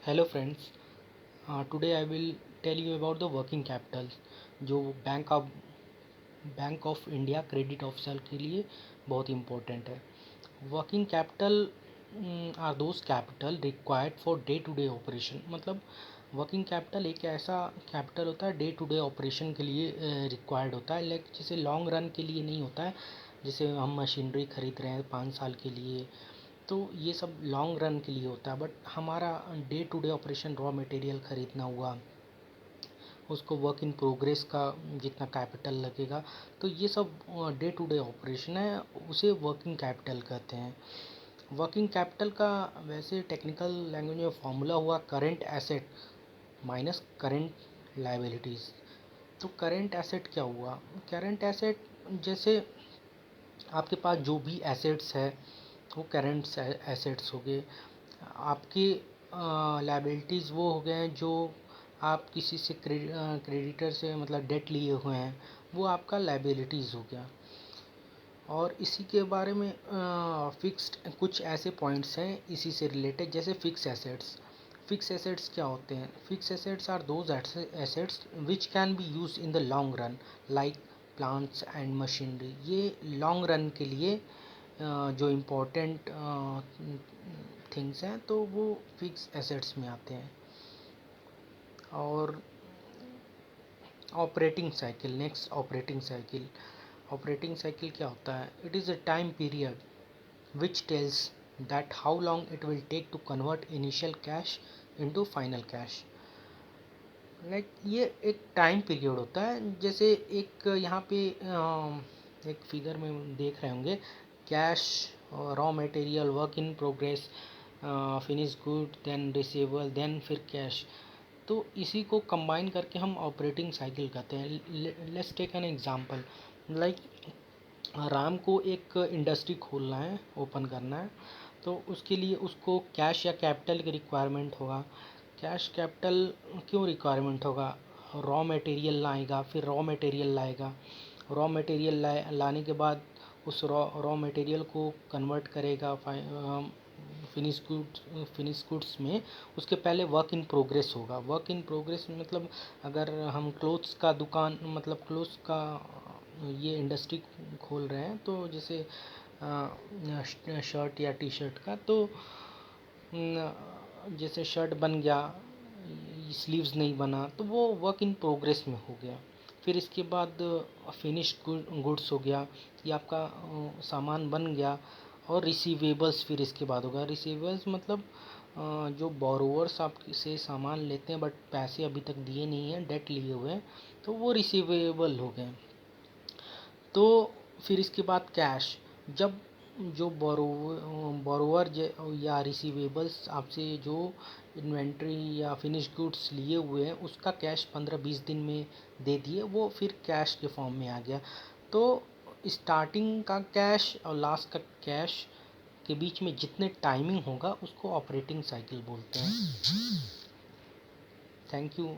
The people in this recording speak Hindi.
Hello friends, today I will tell you about the working capital जो bank of India credit officer के लिए बहुत इम्पोर्टेंट है। Working capital are those capital required for day to day operation. मतलब वर्किंग कैपिटल एक ऐसा कैपिटल होता है डे टू डे ऑपरेशन के लिए रिक्वायर्ड होता है। लाइक जैसे लॉन्ग रन के लिए नहीं होता है, जैसे हम मशीनरी खरीद रहे हैं 5 साल के लिए, तो ये सब लॉन्ग रन के लिए होता है। बट हमारा day to day operation raw material ख़रीदना हुआ, उसको वर्क इन प्रोग्रेस का जितना कैपिटल लगेगा, तो ये सब डे टू डे ऑपरेशन है, उसे वर्किंग कैपिटल कहते हैं। वर्किंग कैपिटल का वैसे टेक्निकल लैंग्वेज में फॉर्मूला हुआ current asset minus current liabilities. तो करेंट एसेट क्या हुआ? करेंट एसेट जैसे आपके पास जो भी एसेट्स है वो करेंट एसेट्स हो गए। आपके लायबिलिटीज़ वो हो गए हैं जो आप किसी से क्रेडिटर से मतलब डेट लिए हुए हैं, वो आपका लायबिलिटीज़ हो गया। और इसी के बारे में फिक्स्ड कुछ ऐसे पॉइंट्स हैं इसी से रिलेटेड, जैसे फिक्स एसेट्स। फिक्स एसेट्स क्या होते हैं? Fix assets are those assets which can be use in the long run, like plants and machinery. ये लॉन्ग रन के लिए जो इम्पोर्टेंट थिंग्स हैं तो वो फिक्स एसेट्स में आते हैं। और operating cycle, next operating cycle क्या होता है? It is a time period which tells that how long it will take to convert initial cash into final cash। Like ये एक टाइम पीरियड होता है। जैसे एक यहाँ पे एक फिगर में देख रहे होंगे, cash, raw material, work in progress, finish good, then receivable, then फिर कैश। तो इसी को कंबाइन करके हम ऑपरेटिंग साइकिल कहते हैं। Let's take an example. Like Ram को एक इंडस्ट्री खोलना है, ओपन करना है, तो उसके लिए उसको कैश या कैपिटल की रिक्वायरमेंट होगा। कैश कैपिटल क्यों रिक्वायरमेंट होगा? रॉ मटेरियल लाएगा, फिर रॉ मटेरियल लाएगा, रॉ मटेरियल लाने के बाद उस रॉ मटेरियल को कन्वर्ट करेगा फिनिश गुड्स में। उसके पहले वर्क इन प्रोग्रेस होगा। वर्क इन प्रोग्रेस मतलब अगर हम क्लोथ्स का दुकान मतलब क्लोथ्स का ये इंडस्ट्री खोल रहे हैं, तो जैसे शर्ट या टी शर्ट का, तो जैसे शर्ट बन गया, स्लीव्स नहीं बना, तो वो वर्क इन प्रोग्रेस में हो गया। फिर इसके बाद फिनिश गुड्स हो गया कि आपका सामान बन गया। और रिसीवेबल्स फिर इसके बाद होगा। रिसीवेबल्स मतलब जो बोरोवर्स आपसे सामान लेते हैं बट पैसे अभी तक दिए नहीं हैं, डेट लिए हुए हैं, तो वो रिसीवेबल हो गए। तो फिर इसके बाद कैश, जब जो बोरोवर या रिसीवेबल्स आपसे जो इन्वेंट्री या फिनिश गुड्स लिए हुए हैं उसका कैश 15-20 दिन में दे दिए, वो फिर कैश के फॉर्म में आ गया। तो स्टार्टिंग का कैश और लास्ट का कैश के बीच में जितने टाइमिंग होगा उसको ऑपरेटिंग साइकिल बोलते हैं। Thank you.